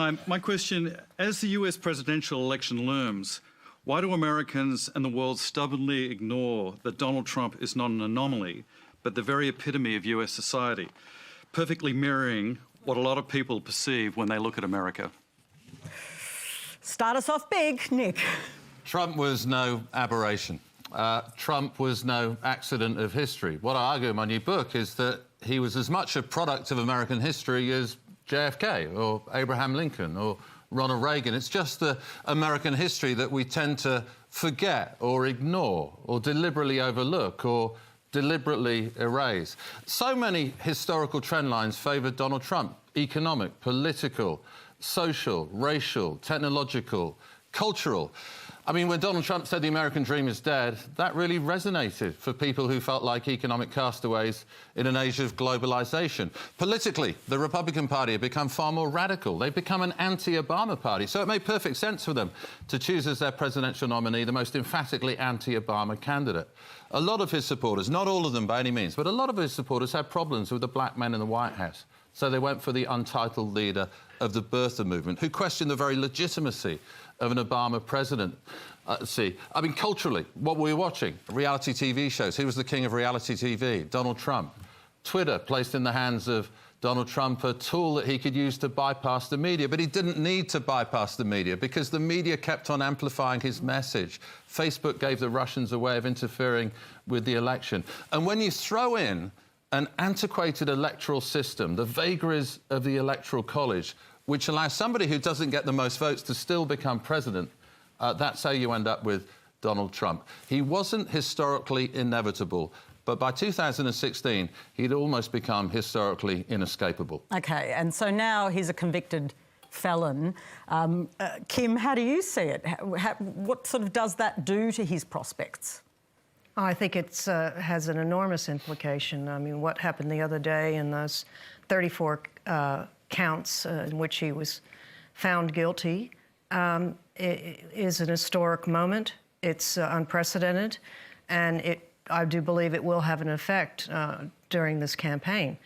Hi, my question, as the US presidential election looms, why do Americans and the world stubbornly ignore that Donald Trump is not an anomaly, but the very epitome of US society, perfectly mirroring what a lot of people perceive when they look at America? Start us off big, Nick. Trump was no aberration. Trump was no accident of history. What I argue in my new book is that he was as much a product of American history as JFK or Abraham Lincoln or Ronald Reagan. It's just the American history that we tend to forget or ignore or deliberately overlook or deliberately erase. So many historical trend lines favoured Donald Trump: economic, political, social, racial, technological, cultural. I mean, when Donald Trump said the American dream is dead, that really resonated for people who felt like economic castaways in an age of globalisation. Politically, the Republican Party had become far more radical. They'd become an anti-Obama party, so it made perfect sense for them to choose as their presidential nominee the most emphatically anti-Obama candidate. A lot of his supporters, not all of them by any means, but a lot of his supporters had problems with the black men in the White House. So they went for the untitled leader of the birther movement, who questioned the very legitimacy of an Obama president. I mean, culturally, what were we watching? Reality TV shows. Who was the king of reality TV? Donald Trump. Twitter placed in the hands of Donald Trump a tool that he could use to bypass the media, but he didn't need to bypass the media because the media kept on amplifying his message. Facebook gave the Russians a way of interfering with the election. And when you throw in an antiquated electoral system, the vagaries of the Electoral College, which allows somebody who doesn't get the most votes to still become president, that's how you end up with Donald Trump. He wasn't historically inevitable, but by 2016, he'd almost become historically inescapable. OK, and so now he's a convicted felon. Kim, how do you see it? What sort of does that do to his prospects? I think it has an enormous implication. I mean, what happened the other day in those 34 counts in which he was found guilty is an historic moment. It's unprecedented, and I do believe it will have an effect during this campaign.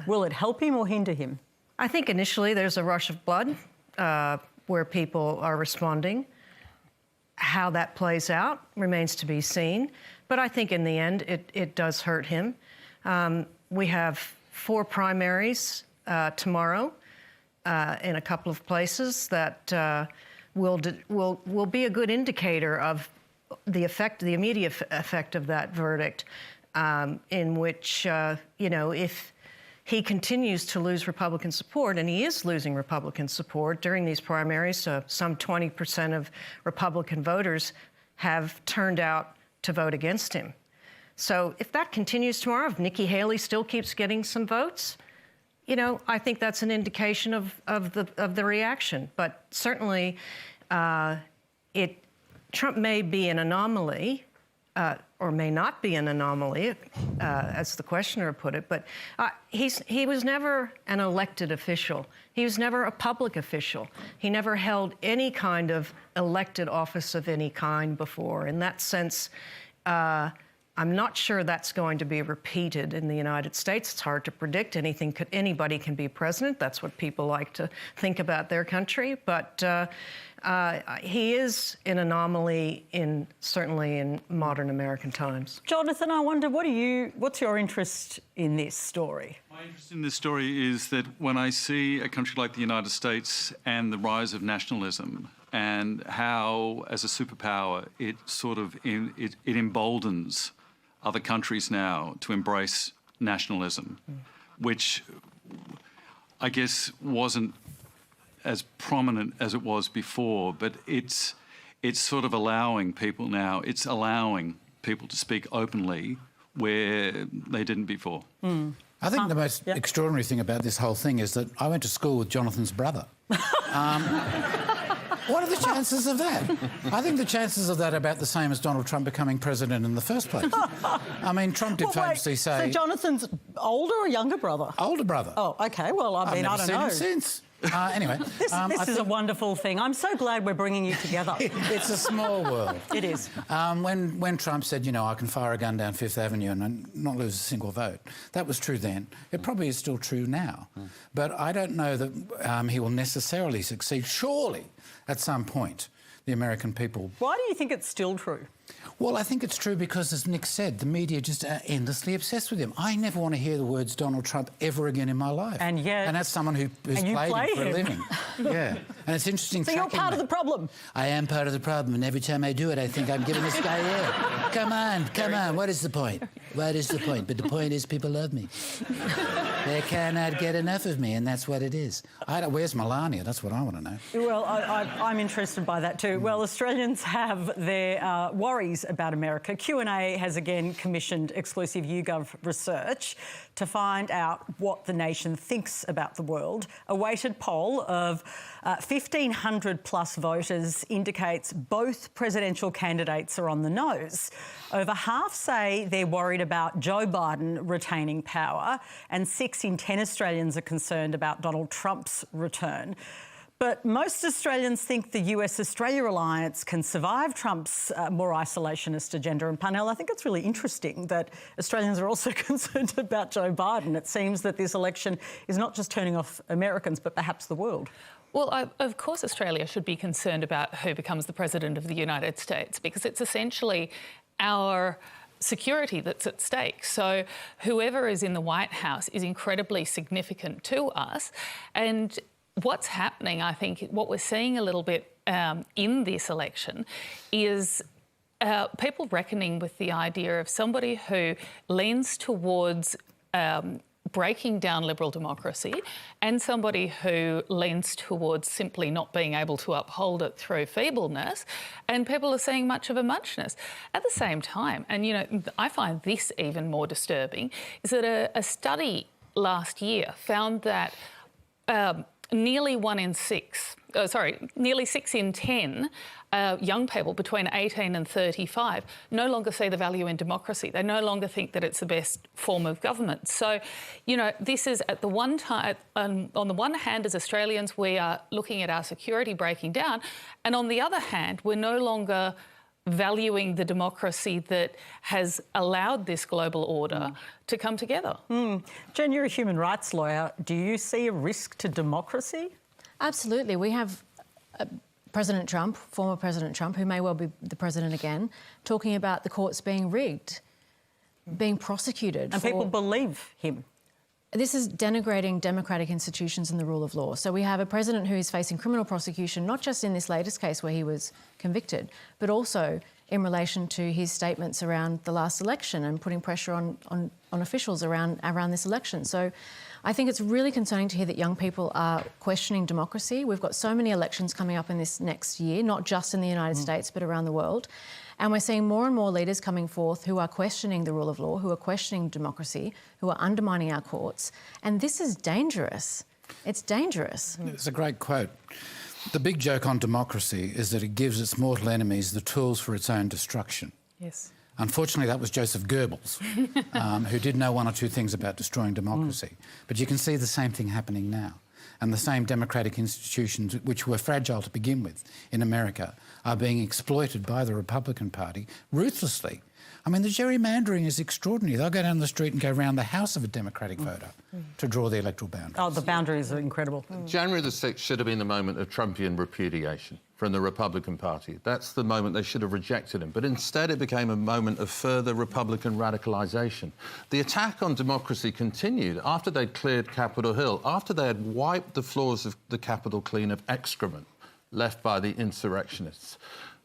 Will it help him or hinder him? I think initially there's a rush of blood where people are responding. How that plays out remains to be seen. But I think in the end, it does hurt him. We have 4 primaries tomorrow in a couple of places that will be a good indicator of the immediate effect of that verdict, in which, you know, if he continues to lose Republican support, and he is losing Republican support during these primaries, so some 20% of Republican voters have turned out to vote against him. So if that continues tomorrow, if Nikki Haley still keeps getting some votes, you know, I think that's an indication of the reaction. But certainly, Trump may be an anomaly, or may not be an anomaly, as the questioner put it, but he was never an elected official. He was never a public official. He never held any kind of elected office of any kind before. In that sense, I'm not sure that's going to be repeated in the United States. It's hard to predict. Anybody can be president. That's what people like to think about their country. But he is an anomaly certainly in modern American times. Jonathan, I wonder, what's your interest in this story? My interest in this story is that when I see a country like the United States and the rise of nationalism and how, as a superpower, it sort of it emboldens other countries now to embrace nationalism, which I guess wasn't as prominent as it was before, but it's sort of allowing people now, it's allowing people to speak openly where they didn't before. I think the most extraordinary thing about this whole thing is that I went to school with Jonathan's brother. What are the chances of that? I think the chances of that are about the same as Donald Trump becoming president in the first place. I mean, Trump did famously say... So Jonathan's older or younger brother? Older brother. Oh, OK. Well, I mean, I don't know. I've never seen him since. Anyway, This is a wonderful thing. I'm so glad we're bringing you together. it's a small world. It is. When Trump said, you know, I can fire a gun down Fifth Avenue and not lose a single vote, that was true then. It probably is still true now. But I don't know that he will necessarily succeed. Surely, at some point, the American people... Why do you think it's still true? Well, I think it's true because, as Nick said, the media just are endlessly obsessed with him. I never want to hear the words Donald Trump ever again in my life. And yet... And that's someone who's played him for a living. Yeah. And it's interesting... So you're part of the problem? I am part of the problem, and every time I do it, I think I'm giving this guy air. Come on, what is the point? What is the point? But the point is people love me. They cannot get enough of me, and that's what it is. Where's Melania? That's what I want to know. Well, I'm interested by that too. Well, Australians have their worries about America. Q&A has again commissioned exclusive YouGov research to find out what the nation thinks about the world. A weighted poll of 1,500 plus voters indicates both presidential candidates are on the nose. Over half say they're worried about Joe Biden retaining power, and 6 in 10 Australians are concerned about Donald Trump's return. But most Australians think the US-Australia alliance can survive Trump's more isolationist agenda. And Parnell, I think it's really interesting that Australians are also concerned about Joe Biden. It seems that this election is not just turning off Americans, but perhaps the world. Well, of course Australia should be concerned about who becomes the President of the United States, because it's essentially our security that's at stake. So whoever is in the White House is incredibly significant to us. And what's happening, I think, what we're seeing a little bit in this election is people reckoning with the idea of somebody who leans towards breaking down liberal democracy and somebody who leans towards simply not being able to uphold it through feebleness, and people are seeing much of a muchness. At the same time, and, you know, I find this even more disturbing, is that a study last year found that nearly 6 in 10 young people between 18 and 35 no longer see the value in democracy. They no longer think that it's the best form of government. So, you know, this is at the one time, on the one hand, as Australians, we are looking at our security breaking down, and on the other hand, we're no longer valuing the democracy that has allowed this global order to come together. Jen, you're a human rights lawyer. Do you see a risk to democracy? Absolutely. We have President Trump, former President Trump, who may well be the president again, talking about the courts being rigged, being prosecuted. And people believe him. This is denigrating democratic institutions and the rule of law. So we have a president who is facing criminal prosecution, not just in this latest case where he was convicted, but also in relation to his statements around the last election and putting pressure on officials around this election. So I think it's really concerning to hear that young people are questioning democracy. We've got so many elections coming up in this next year, not just in the United States, but around the world. And we're seeing more and more leaders coming forth who are questioning the rule of law, who are questioning democracy, who are undermining our courts. And this is dangerous. It's dangerous. It's a great quote. The big joke on democracy is that it gives its mortal enemies the tools for its own destruction. Yes. Unfortunately, that was Joseph Goebbels, who did know one or two things about destroying democracy. But you can see the same thing happening now. And the same democratic institutions, which were fragile to begin with in America, are being exploited by the Republican Party ruthlessly. I mean, the gerrymandering is extraordinary. They'll go down the street and go around the house of a Democratic voter to draw the electoral boundaries. Oh, the boundaries are incredible. January the 6th should have been the moment of Trumpian repudiation from the Republican Party. That's the moment they should have rejected him. But instead it became a moment of further Republican radicalisation. The attack on democracy continued after they'd cleared Capitol Hill, after they had wiped the floors of the Capitol clean of excrement left by the insurrectionists.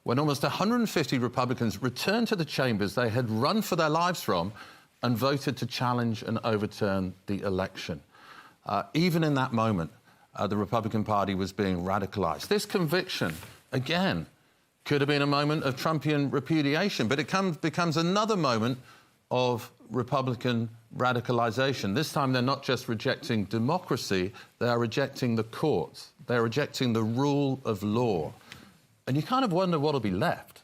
When almost 150 Republicans returned to the chambers they had run for their lives from and voted to challenge and overturn the election. Even in that moment, the Republican Party was being radicalised. This conviction, again, could have been a moment of Trumpian repudiation, but it becomes another moment of Republican radicalisation. This time they're not just rejecting democracy, they are rejecting the courts. They're rejecting the rule of law. And you kind of wonder what'll be left.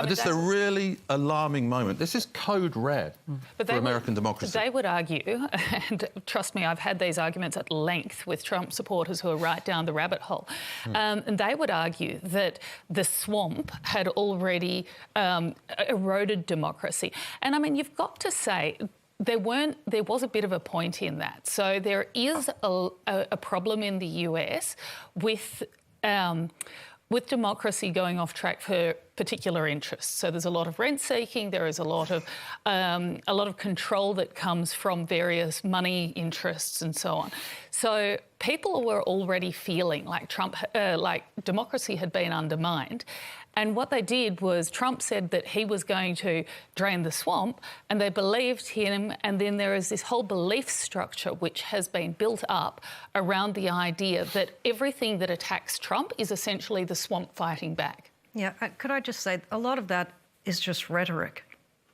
This is a really alarming moment. This is code red for American democracy. They would argue, and trust me, I've had these arguments at length with Trump supporters who are right down the rabbit hole, and they would argue that the swamp had already eroded democracy. And I mean, you've got to say, there was a bit of a point in that. So there is a problem in the US with democracy going off track for particular interests. So there's a lot of rent seeking. There is a lot of control that comes from various money interests and so on. So people were already feeling like like democracy had been undermined. And what they did was Trump said that he was going to drain the swamp, and they believed him. And then there is this whole belief structure which has been built up around the idea that everything that attacks Trump is essentially the swamp fighting back. Yeah, could I just say, a lot of that is just rhetoric.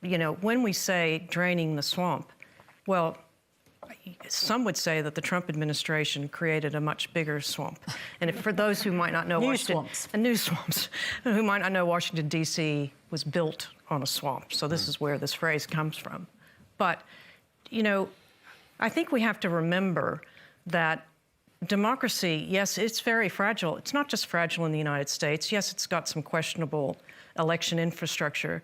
You know, when we say draining the swamp, well, some would say that the Trump administration created a much bigger swamp. And for those who might not know, new swamps, who might not know, Washington, D.C. was built on a swamp. So this is where this phrase comes from. But, you know, I think we have to remember that democracy, yes, it's very fragile. It's not just fragile in the United States. Yes, it's got some questionable election infrastructure,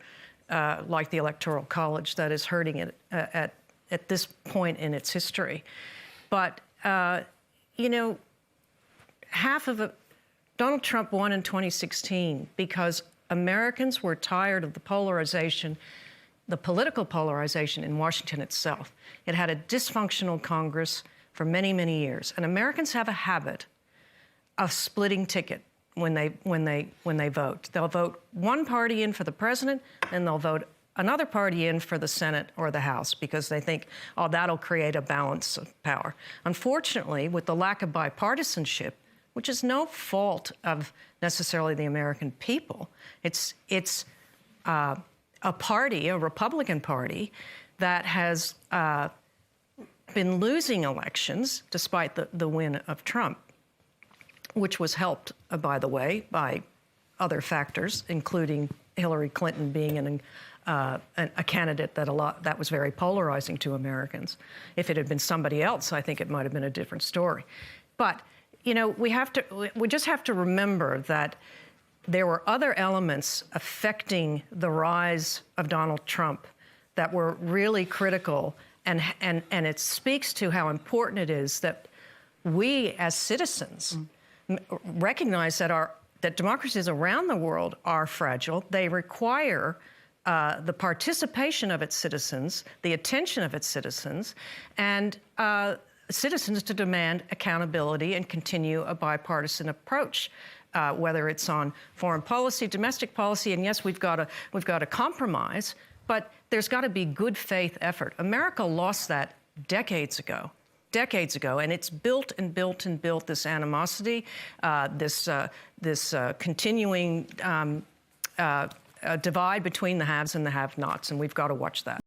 like the Electoral College, that is hurting it at this point in its history. But, you know, Donald Trump won in 2016 because Americans were tired of the polarization, the political polarization in Washington itself. It had a dysfunctional Congress for many, many years. And Americans have a habit of splitting ticket when they vote. They'll vote one party in for the president, and they'll vote another party in for the Senate or the House because they think, oh, that'll create a balance of power. Unfortunately, with the lack of bipartisanship, which is no fault of necessarily the American people, it's a party, a Republican Party, that has been losing elections despite the win of Trump, which was helped, by the way, by other factors, including Hillary Clinton being a candidate that was very polarizing to Americans. If it had been somebody else, I think it might have been a different story. But, you know, we just have to remember that there were other elements affecting the rise of Donald Trump that were really critical, and it speaks to how important it is that we as citizens recognize that democracies around the world are fragile. They require the participation of its citizens, the attention of its citizens, and citizens to demand accountability and continue a bipartisan approach, whether it's on foreign policy, domestic policy, and yes, we've got to compromise, but there's got to be good faith effort. America lost that decades ago, and it's built and built and built this animosity, this continuing divide between the haves and the have-nots, and we've got to watch that.